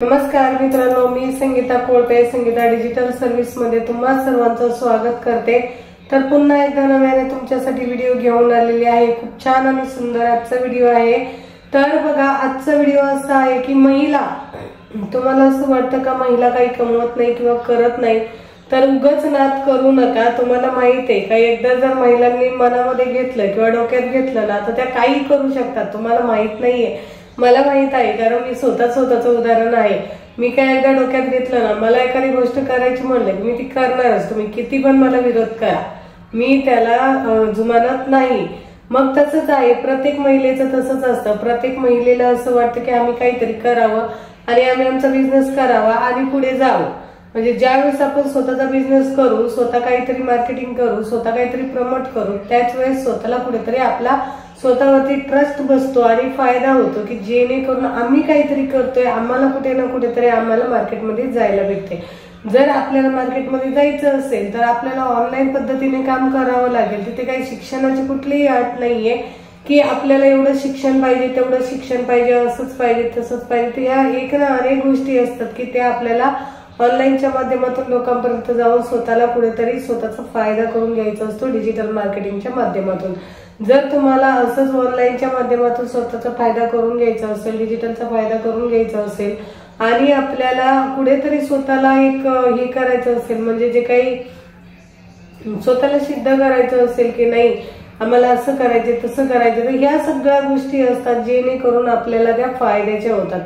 नमस्कार मित्रांनो, मी संगीता कोळपे Sangeeta digital service मध्ये तुम्हा सर्वांचं स्वागत करते। तर पुन्हा एकदा नव्याने तुमच्यासाठी व्हिडिओ घेऊन आलेली आहे। खूप छान आणि सुंदर आजचा व्हिडिओ आहे। तर बघा, आजचा व्हिडिओ असा आहे की महिला, तुम्हाला असं वाटतं का महिला काही कमवत नाही किंवा करत नाही, तर उगाच नाद करू नका। तुम्हाला माहित आहे का, एकदा जर महिलांनी मनामध्ये घेतलं किंवा डोक्यात घेतलं ना, तर त्या काही करू शकतात। तुम्हाला माहित नाहीये, मला माहित आहे, कारण मी स्वतःचं उदाहरण आहे। मी काय एकदा डोक्यात घेतलं ना, मला एखादी गोष्ट करायची म्हणलं मी ती करणारच। तुम्ही किती पण मला विरोध करा, मी त्याला जुमानत नाही। मग तसंच आहे, प्रत्येक महिलेचं तसंच असतं। प्रत्येक महिलेला असं वाटतं की आम्ही काहीतरी करावं आणि आम्ही आमचा बिझनेस करावा आणि पुढे जावं। म्हणजे ज्यावेळेस आपण स्वतःचा बिझनेस करू, स्वतः काहीतरी मार्केटिंग करू, स्वतः काहीतरी प्रमोट करू, त्याच वेळेस स्वतःला कुठेतरी आपला स्वतःवरती ट्रस्ट बसतो आणि फायदा होतो की जेणेकरून आम्ही काहीतरी करतोय, आम्हाला कुठे ना कुठेतरी आम्हाला मार्केटमध्ये जायला भेटते। जर आपल्याला मार्केटमध्ये जायचं असेल तर आपल्याला ऑनलाईन पद्धतीने काम करावं लागेल। तिथे काही शिक्षणाची कुठलीही अट नाहीये की आपल्याला एवढं शिक्षण पाहिजे, तेवढं शिक्षण पाहिजे, असंच पाहिजे, तसंच पाहिजे। तर या एक ना अनेक गोष्टी असतात की त्या आपल्याला ऑनलाईनच्या माध्यमातून लोकांपर्यंत जाऊन स्वतःला कुठेतरी स्वतःचा फायदा करून घ्यायचा असतो डिजिटल मार्केटिंगच्या माध्यमातून। जर तुम्हाला असंच ऑनलाईनच्या माध्यमातून स्वतःचा फायदा करून घ्यायचा असेल, डिजिटलचा फायदा करून घ्यायचा असेल आणि आपल्याला कुठेतरी स्वतःला एक हे करायचं असेल, म्हणजे जे काही स्वतःला सिद्ध करायचं असेल की नाही आम्हाला असं करायचं तसं करायचं, तर ह्या सगळ्या गोष्टी असतात जेणेकरून आपल्याला त्या फायद्याच्या होतात।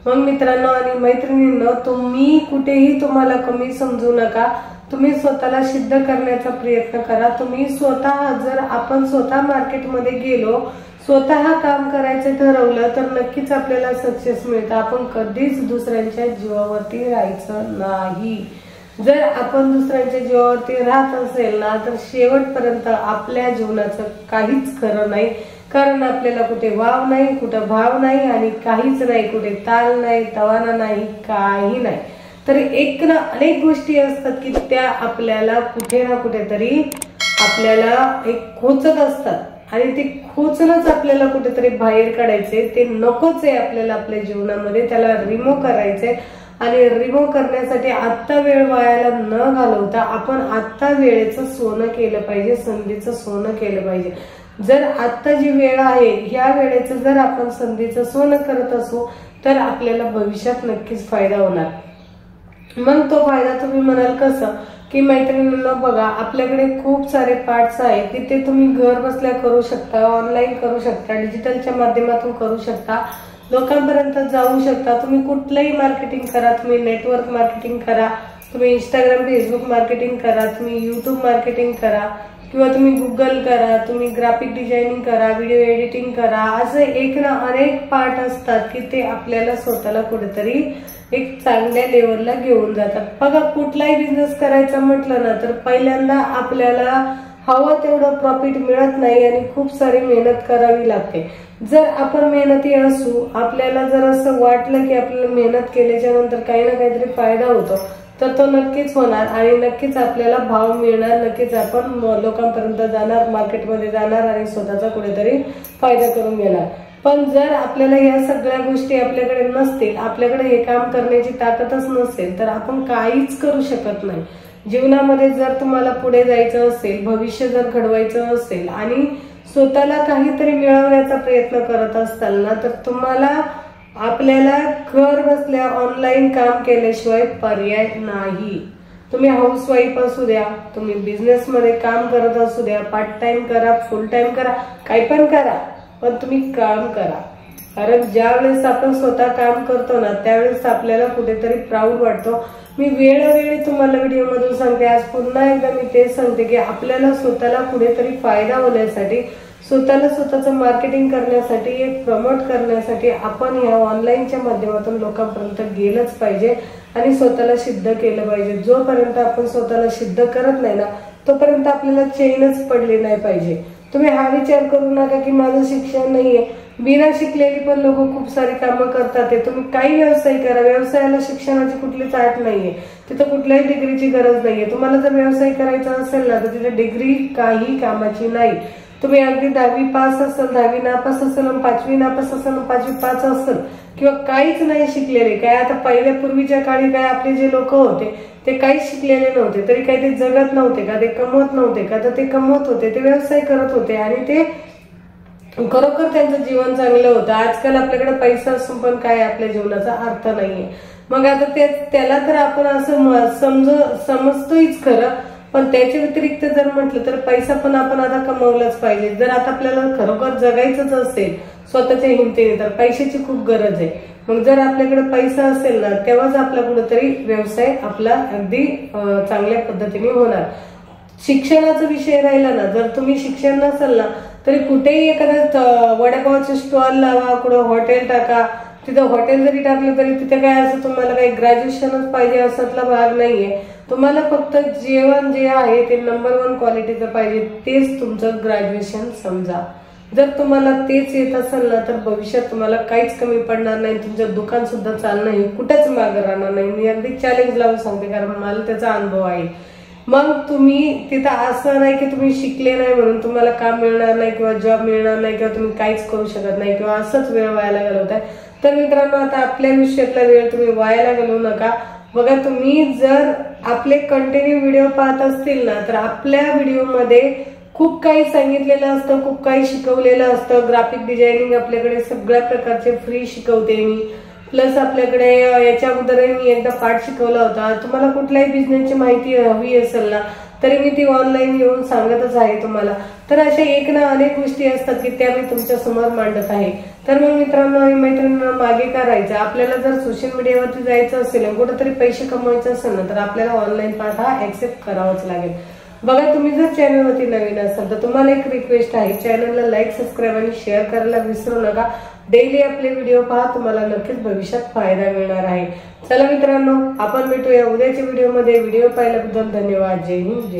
मग मित्रांनो आणि मैत्रिणींनो, तुम्ही कुठेही तुम्हाला कमी समजू नका। तुम्ही स्वतःला सिद्ध करण्याचा प्रयत्न करा। तुम्ही स्वतः, जर आपण स्वतः मार्केटमध्ये गेलो, स्वतः काम करायचं ठरवलं तर नक्कीच आपल्याला सक्सेस मिळतं। आपण कधीच दुसऱ्यांच्या जीवावरती राहायचं नाही। जर आपण दुसऱ्यांच्या जीवावरती राहत असेल ना, तर शेवटपर्यंत आपल्या जीवनाचं काहीच खरं नाही। कारण आपल्याला कुठे वाव नाही, कुठं भाव नाही आणि काहीच नाही, कुठे ताल नाही, तवाना नाही, काही नाही। तर एक ना अनेक गोष्टी असतात की त्या आपल्याला कुठे ना कुठेतरी आपल्याला एक खोचत असतात आणि ते खोचणच आपल्याला कुठेतरी बाहेर काढायचे। ते नकोच आहे आपल्याला आपल्या जीवनामध्ये, त्याला रिमूव्ह करायचंय। आणि रिमूव्ह करण्यासाठी आत्ता वेळ वायाला न घालवता आपण आत्ता वेळेचं सोनं केलं पाहिजे, संधीचं सोनं केलं पाहिजे। जर आत्ता जी वेळ आहे ह्या वेळेचं जर आपण संधीचं सोनं करत असू तर आपल्याला भविष्यात नक्कीच फायदा होणार। मग तो फायदा तुम्ही म्हणाल कसं की मैत्रिणींना बघा, आपल्याकडे खूप सारे पार्ट्स आहेत की ते तुम्ही घर बसल्या करू शकता, ऑनलाईन करू शकता, डिजिटलच्या माध्यमातून करू शकता, लोकांपर्यंत जाऊ शकता। तुम्ही कुठलंही मार्केटिंग करा, तुम्ही नेटवर्क मार्केटिंग करा, तुम्ही इंस्टाग्राम फेसबुक मार्केटिंग करा, तुम्ही यूट्यूब मार्केटिंग करा किंवा तुम्ही गुगल करा, तुम्ही ग्राफिक डिझायनिंग करा, व्हिडिओ एडिटिंग करा। असे एक ना अनेक पार्ट असतात की ते आपल्याला स्वतःला कुठेतरी एक चांगल्या लेवलला घेऊन जातात। बघा, कुठलाही बिझनेस करायचा म्हटलं ना, तर पहिल्यांदा आपल्याला हवं तेवढं प्रॉफिट मिळत नाही आणि खूप सारी मेहनत करावी लागते। जर आपण मेहनती असू, आपल्याला जर असं वाटलं की आपल्याला मेहनत केल्याच्या नंतर काही ना काहीतरी फायदा होतो, तर तो नक्कीच होणार आणि नक्कीच आपल्याला भाव मिळणार, नक्कीच आपण लोकांपर्यंत जाणार, मार्केटमध्ये जाणार आणि स्वतःचा कुठेतरी फायदा करून घेणार। पण जर आपल्याला या सगळ्या गोष्टी आपल्याकडे नसतील, आपल्याकडे हे काम करण्याची ताकदच नसेल, तर आपण काहीच करू शकत नाही जीवनामध्ये। जर तुम्हाला पुढे जायचं असेल, भविष्य जर घडवायचं असेल आणि स्वतःला काहीतरी मिळवण्याचा प्रयत्न करत असाल ना, तर तुम्हाला आपल्याला घर बसल्या ऑनलाईन काम केल्याशिवाय पर्याय नाही। तुम्ही हाऊसवाईफ असू द्या, तुम्ही बिझनेस मध्ये काम करत असू द्या, पार्ट टाइम करा, फुल टाइम करा, काही पण करा, पण तुम्ही काम करा। कारण ज्या वेळेस आपण स्वतः काम करतो ना, त्यावेळेस आपल्याला कुठेतरी प्राऊड वाटतो। मी वेळोवेळी तुम्हाला व्हिडिओ मधून सांगते, आज पुन्हा एकदा मी तेच सांगते की आपल्याला स्वतःला कुठेतरी फायदा होण्यासाठी, स्वतःला स्वतःचं मार्केटिंग करण्यासाठी, एक प्रमोट करण्यासाठी आपण ह्या ऑनलाईनच्या माध्यमातून लोकांपर्यंत गेलंच पाहिजे आणि स्वतःला सिद्ध केलं पाहिजे। जोपर्यंत आपण स्वतःला सिद्ध करत नाही ना, तोपर्यंत आपल्याला चैनच पडली नाही पाहिजे। तुम्ही हा विचार करू नका की माझं शिक्षण नाहीये, बिना शिकलेली पण लोक खूप सारी कामं करतात। तुम्ही काही व्यवसाय करा, व्यवसायाला शिक्षणाची कुठलीच अट नाहीये, तिथं कुठल्याही डिग्रीची गरज नाहीये। तुम्हाला जर व्यवसाय करायचा असेल ना, तर तिथे डिग्री काही कामाची नाही। तुम्ही अगदी 10वी पास असेल, 10वी नापास असेल, 5वी नापास असेल, 5वी पास असेल, किंवा काहीच नाही शिकलेले, काय आता पहिल्या पूर्वीच्या काळी काय आपले जे लोक होते ते काहीच शिकलेले नव्हते, तरी काही ते जगत नव्हते का, ते कमवत नव्हते का, तर ते कमवत होते, ते व्यवसाय करत होते आणि ते खरोखर त्यांचं जीवन चांगलं होतं. आजकाल आपल्याकडे पैसा असून पण काय आपल्या जीवनाचा अर्थ नाहीये. मग आता त्याला तर आपण असं समजतोच खरं, पण त्याच्या व्यतिरिक्त जर म्हटलं तर पैसा पण आपण आता कमवलाच पाहिजे. जर आता आपल्याला खरोखर जगायचंच असेल स्वतःच्या हिमतीने तर पैशाची खूप गरज आहे. मग जर आपल्याकडे पैसा असेल ना तेव्हाच आपला कुठेतरी व्यवसाय आपला अगदी चांगल्या पद्धतीने होणार. शिक्षणाचा विषय राहिला ना, जर तुम्ही शिक्षण नसेल ना तरी कुठेही एखादा वडापावचे स्टॉल लावा, कुठं हॉटेल टाका, तिथं हॉटेल जरी टाकलं तरी तिथे काय असं तुम्हाला काही ग्रॅज्युएशनच पाहिजे असातला भाग नाहीये. तुम्हाला फक्त जेवण जे आहे ते नंबर 1 क्वालिटीचं पाहिजे, तेच तुमचं ग्रॅज्युएशन समजा. जर तुम्हाला तेच येत असेल ना तर भविष्यात तुम्हाला काहीच कमी पडणार नाही, तुमचं दुकान सुद्धा चालणार नाही, कुठेच मागे राहणार नाही. मी अगदी चॅलेंज लावून सांगते, कारण मला त्याचा अनुभव आहे. मग तुम्ही तिथं असं नाही की तुम्ही शिकले नाही म्हणून तुम्हाला काम मिळणार नाही किंवा जॉब मिळणार नाही किंवा तुम्ही काहीच करू शकत नाही किंवा असंच वेळ वायाला घालवताय. तर मित्रांनो, आता आपल्या विषयातला वेळ तुम्ही वायाला घालवू नका. बघा, तुम्ही जर आपले कंटिन्यू व्हिडिओ पाहत असतील ना तर आपल्या व्हिडिओमध्ये खूप काही सांगितलेलं असतं, खूप काही शिकवलेलं असतं. ग्राफिक डिझायनिंग आपल्याकडे सगळ्या प्रकारचे फ्री शिकवते मी. प्लस आपल्याकडे याच्या अगोदरही मी एकदा पाठ शिकवला होता. तुम्हाला कुठल्याही बिझनेसची माहिती हवी असेल ना तरी मी ती ऑनलाईन येऊन सांगतच आहे तुम्हाला. तर अशा एक ना अनेक गोष्टी असतात की त्या मी तुमच्या समोर मांडत आहे. तर मग मित्रांनो आणि मैत्रिणींना, मागे का राहायचं? आपल्याला जर सोशल मीडियावरती जायचं असेल, कुठेतरी पैसे कमवायचे असेल ना तर आपल्याला ऑनलाईन पाठ हा ऍक्सेप्ट करावाच लागेल. बघा, तुम्ही जर चॅनलवरती नवीन असाल तर तुम्हाला एक रिक्वेस्ट आहे, चॅनलला लाईक, सबस्क्राईब आणि शेअर करायला विसरू नका. डेली आपले व्हिडिओ पहा, तुम्हाला नक्कीच भविष्यात फायदा मिळणार आहे. चला मित्रांनो, आपण भेटूया उद्याच्या व्हिडिओमध्ये. व्हिडिओ पाहिल्याबद्दल धन्यवाद. जय हिंद.